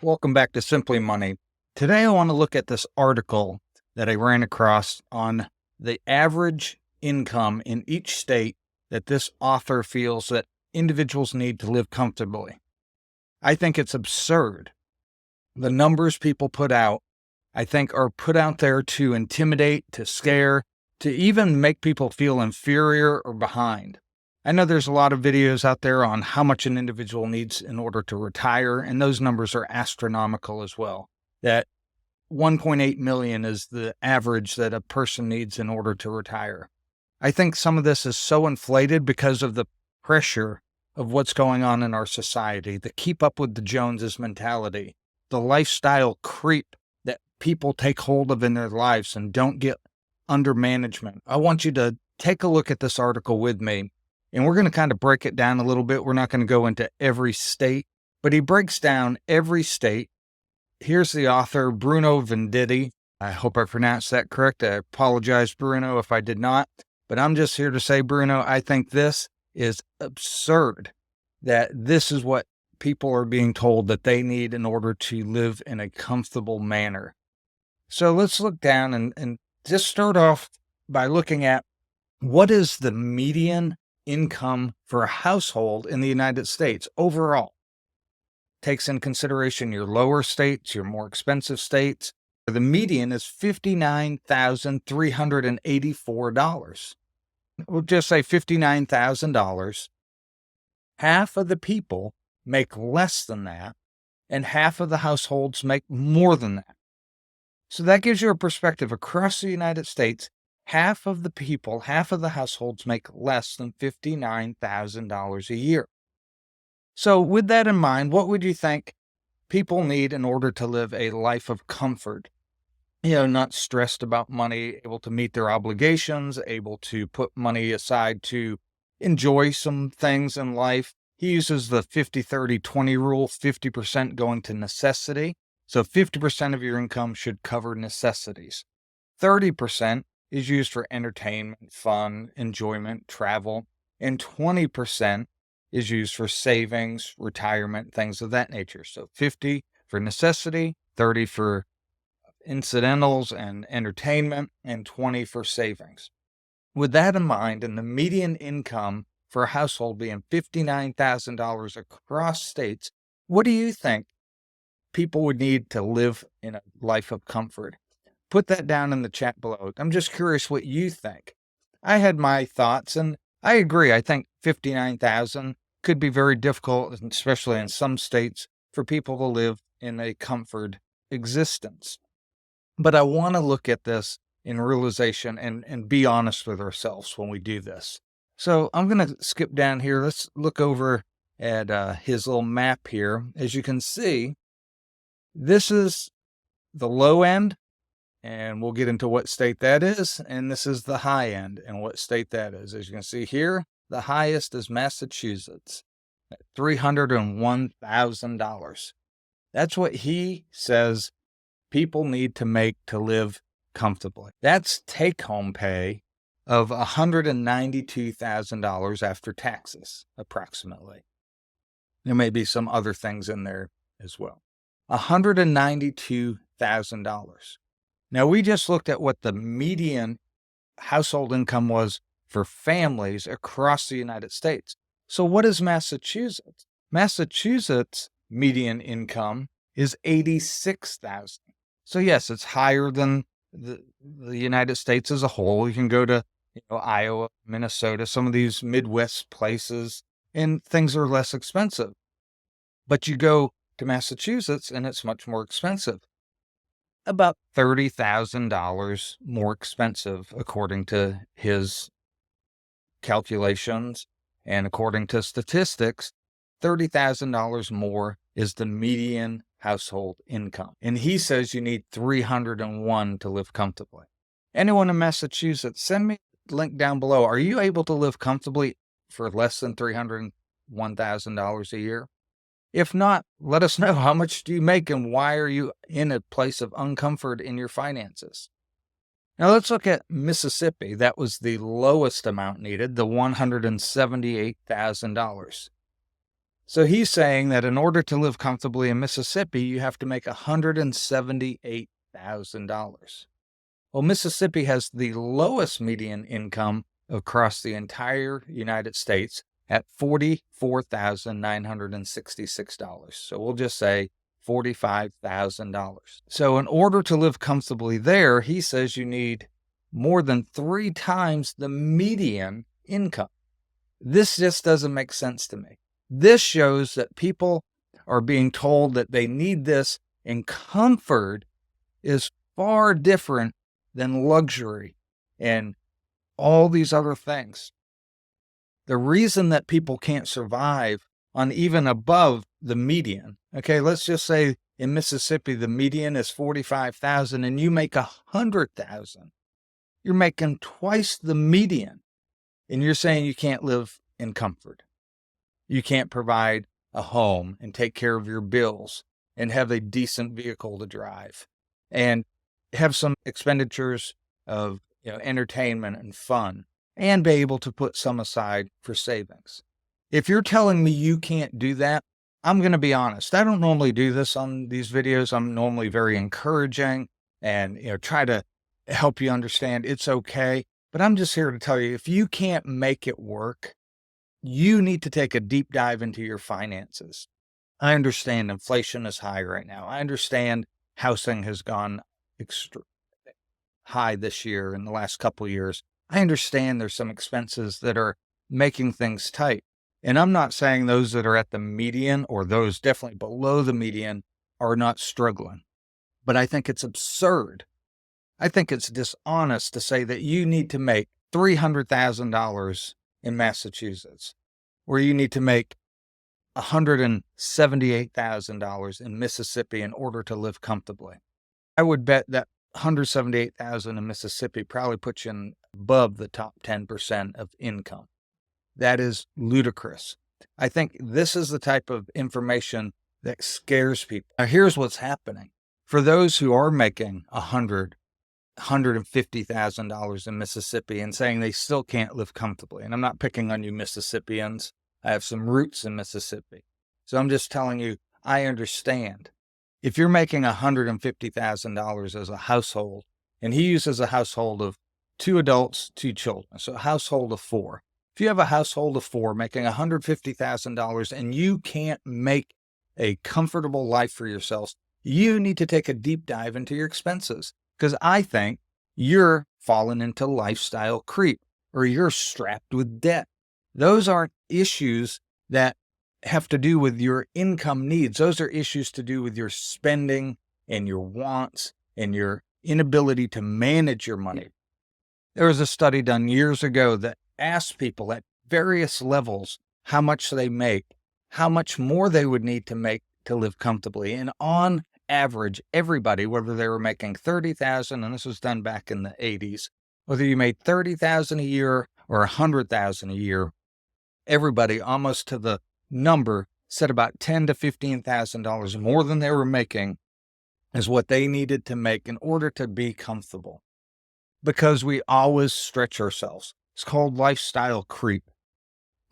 Welcome back to Simply Money. Today I want to look at this article that I ran across on the average income in each state that this author feels that individuals need to live comfortably. I think it's absurd. The numbers people put out, I think, are put out there to intimidate, to scare, to even make people feel inferior or behind. I know there's a lot of videos out there on how much an individual needs in order to retire, and those numbers are astronomical as well. That 1.8 million is the average that a person needs in order to retire. I think some of this is so inflated because of the pressure of what's going on in our society, the keep up with the Joneses mentality, the lifestyle creep that people take hold of in their lives and don't get under management. I want you to take a look at this article with me. And we're going to kind of break it down a little bit. We're not going to go into every state, but he breaks down every state. Here's the author, Bruno Venditti. I hope I pronounced that correct. I apologize, Bruno, if I did not. But I'm just here to say, Bruno, I think this is absurd that this is what people are being told that they need in order to live in a comfortable manner. So let's look down and just start off by looking at what is the median income for a household in the United States overall. Takes in consideration your lower states, your more expensive states. The median is $59,384. We'll just say $59,000. Half of the people make less than that, and half of the households make more than that. So that gives you a perspective across the United States. Half of the people, half of the households make less than $59,000 a year. So with that in mind, what would you think people need in order to live a life of comfort? Not stressed about money, able to meet their obligations, able to put money aside to enjoy some things in life. He uses the 50-30-20 rule, 50% going to necessity. So 50% of your income should cover necessities. 30% is used for entertainment, fun, enjoyment, travel, and 20% is used for savings, retirement, things of that nature. So 50 for necessity, 30 for incidentals and entertainment, and 20 for savings. With that in mind, and the median income for a household being $59,000 across states, what do you think people would need to live in a life of comfort? Put that down in the chat below. I'm just curious what you think. I had my thoughts, and I agree. I think 59,000 could be very difficult, especially in some states, for people to live in a comfort existence. But I want to look at this in realization and be honest with ourselves when we do this. So I'm going to skip down here. Let's look over at his little map here. As you can see, this is the low end. And we'll get into what state that is. And this is the high end and what state that is. As you can see here, the highest is Massachusetts at $301,000. That's what he says people need to make to live comfortably. That's take-home pay of $192,000 after taxes, approximately. There may be some other things in there as well. $192,000. Now, we just looked at what the median household income was for families across the United States. So what is Massachusetts? Massachusetts' median income is $86,000. So yes, it's higher than the United States as a whole. You can go to Iowa, Minnesota, some of these Midwest places, and things are less expensive. But you go to Massachusetts, and it's much more expensive. About $30,000 more expensive, according to his calculations. And according to statistics, $30,000 more is the median household income. And he says you need 301 to live comfortably. Anyone in Massachusetts, send me a link down below. Are you able to live comfortably for less than $301,000 a year? If not, let us know how much do you make and why are you in a place of uncomfort in your finances. Now let's look at Mississippi. That was the lowest amount needed, the $178,000. So he's saying that in order to live comfortably in Mississippi, you have to make $178,000. Well, Mississippi has the lowest median income across the entire United States at $44,966. So we'll just say $45,000. So in order to live comfortably there, he says you need more than 3 times the median income. This just doesn't make sense to me. This shows that people are being told that they need this, and comfort is far different than luxury and all these other things. The reason that people can't survive on even above the median, okay, let's just say in Mississippi, the median is 45,000 and you make 100,000. You're making twice the median. And you're saying you can't live in comfort. You can't provide a home and take care of your bills and have a decent vehicle to drive and have some expenditures of entertainment and fun and be able to put some aside for savings. If you're telling me you can't do that, I'm going to be honest. I don't normally do this on these videos. I'm normally very encouraging and try to help you understand it's okay. But I'm just here to tell you, if you can't make it work, you need to take a deep dive into your finances. I understand inflation is high right now. I understand housing has gone extra high this year in the last couple of years. I understand there's some expenses that are making things tight. And I'm not saying those that are at the median or those definitely below the median are not struggling. But I think it's absurd. I think it's dishonest to say that you need to make $300,000 in Massachusetts, or you need to make $178,000 in Mississippi in order to live comfortably. I would bet that $178,000 in Mississippi probably puts you above the top 10% of income. That is ludicrous. I think this is the type of information that scares people. Now, here's what's happening. For those who are making $150,000 in Mississippi and saying they still can't live comfortably, and I'm not picking on you Mississippians. I have some roots in Mississippi. So I'm just telling you, I understand. If you're making $150,000 as a household, and he uses a household of 2 adults, 2 children, so a household of 4. If you have a household of 4 making $150,000 and you can't make a comfortable life for yourselves, you need to take a deep dive into your expenses, because I think you're falling into lifestyle creep or you're strapped with debt. Those aren't issues that have to do with your income needs. Those are issues to do with your spending and your wants and your inability to manage your money. There was a study done years ago that asked people at various levels how much they make, how much more they would need to make to live comfortably. And on average, everybody, whether they were making $30,000, and this was done back in the 80s, whether you made $30,000 a year or $100,000 a year, everybody almost to the number said about $10,000 to $15,000 more than they were making is what they needed to make in order to be comfortable. Because we always stretch ourselves. It's called lifestyle creep.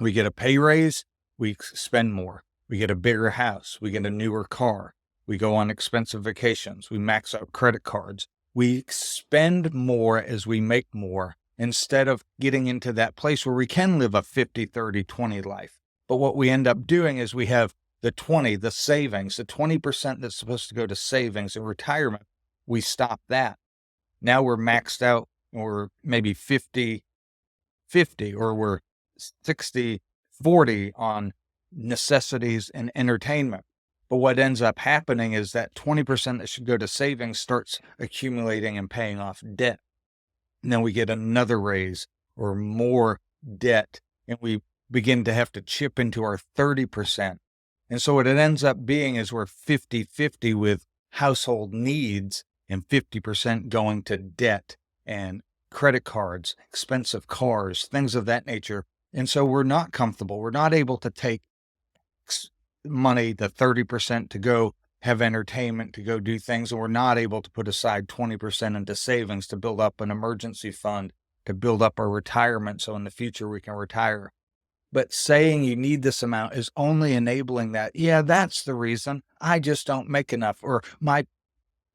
We get a pay raise, we spend more. We get a bigger house, we get a newer car. We go on expensive vacations. We max out credit cards. We spend more as we make more instead of getting into that place where we can live a 50, 30, 20 life. But what we end up doing is we have the savings, the 20% that's supposed to go to savings and retirement. We stop that. Now we're maxed out, or maybe 50, 50, or we're 60, 40 on necessities and entertainment. But what ends up happening is that 20% that should go to savings starts accumulating and paying off debt. And then we get another raise or more debt, and we begin to have to chip into our 30%. And so what it ends up being is we're 50-50 with household needs and 50% going to debt and credit cards, expensive cars, things of that nature. And so we're not comfortable. We're not able to take money, the 30% to go have entertainment, to go do things, and we're not able to put aside 20% into savings to build up an emergency fund, to build up our retirement so in the future we can retire. But saying you need this amount is only enabling that. Yeah, that's the reason. I just don't make enough, or my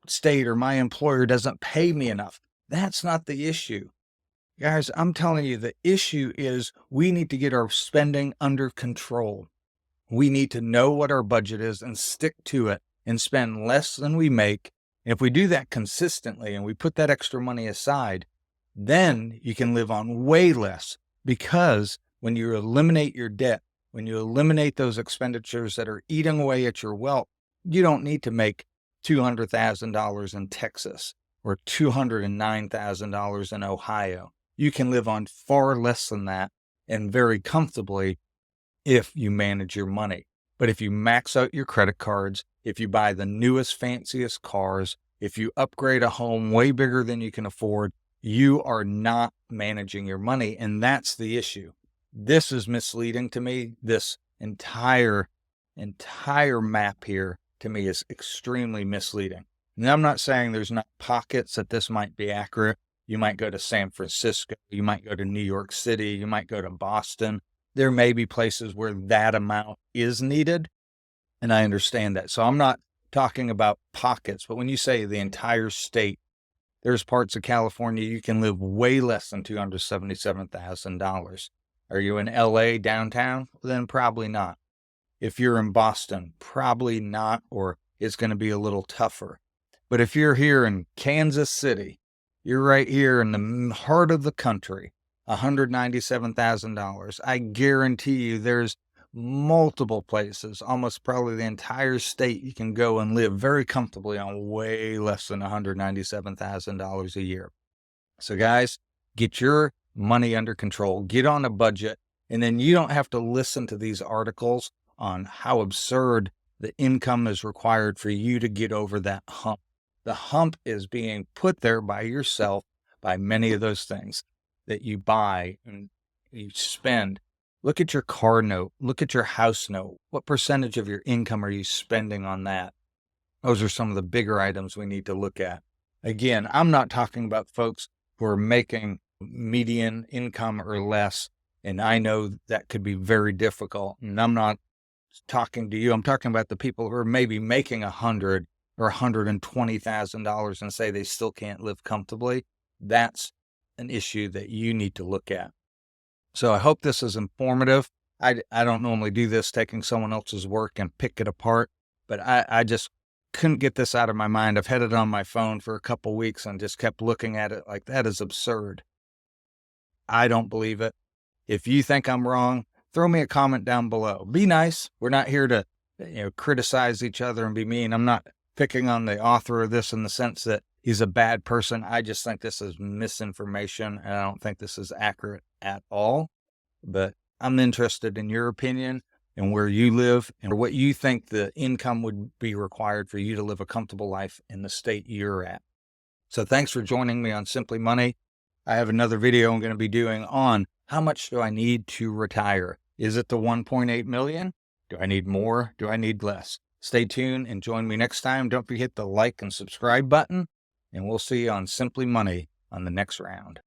state or my employer doesn't pay me enough. That's not the issue. Guys, I'm telling you, the issue is we need to get our spending under control. We need to know what our budget is and stick to it and spend less than we make. If we do that consistently and we put that extra money aside, then you can live on way less, because when you eliminate your debt, when you eliminate those expenditures that are eating away at your wealth, you don't need to make $200,000 in Texas or $209,000 in Ohio. You can live on far less than that and very comfortably if you manage your money. But if you max out your credit cards, if you buy the newest, fanciest cars, if you upgrade a home way bigger than you can afford, you are not managing your money. And that's the issue. This is misleading to me. This entire map here to me is extremely misleading. And I'm not saying there's not pockets that this might be accurate. You might go to San Francisco, you might go to New York City, you might go to Boston. There may be places where that amount is needed, and I understand that. So I'm not talking about pockets, but when you say the entire state, there's parts of California you can live way less than $277,000. Are you in LA downtown? Then probably not. If you're in Boston, probably not, or it's going to be a little tougher. But if you're here in Kansas City, you're right here in the heart of the country, $197,000. I guarantee you there's multiple places, almost probably the entire state, you can go and live very comfortably on way less than $197,000 a year. So guys, get your money under control, get on a budget, and then you don't have to listen to these articles on how absurd the income is required for you to get over that hump. The hump is being put there by yourself, by many of those things that you buy and you spend. Look at your car note. Look at your house note. What percentage of your income are you spending on that? Those are some of the bigger items we need to look at. Again, I'm not talking about folks who are making median income or less, and I know that could be very difficult. And I'm not talking to you. I'm talking about the people who are maybe making $100,000 or $120,000 and say they still can't live comfortably. That's an issue that you need to look at. So I hope this is informative. I don't normally do this, taking someone else's work and pick it apart, but I just couldn't get this out of my mind. I've had it on my phone for a couple weeks and just kept looking at it like, that is absurd. I don't believe it. If you think I'm wrong, throw me a comment down below. Be nice. We're not here to criticize each other and be mean. I'm not picking on the author of this in the sense that he's a bad person. I just think this is misinformation, and I don't think this is accurate at all. But I'm interested in your opinion and where you live and what you think the income would be required for you to live a comfortable life in the state you're at. So thanks for joining me on Simply Money. I have another video I'm going to be doing on how much do I need to retire? Is it the 1.8 million? Do I need more? Do I need less? Stay tuned and join me next time. Don't forget the like and subscribe button, and we'll see you on Simply Money on the next round.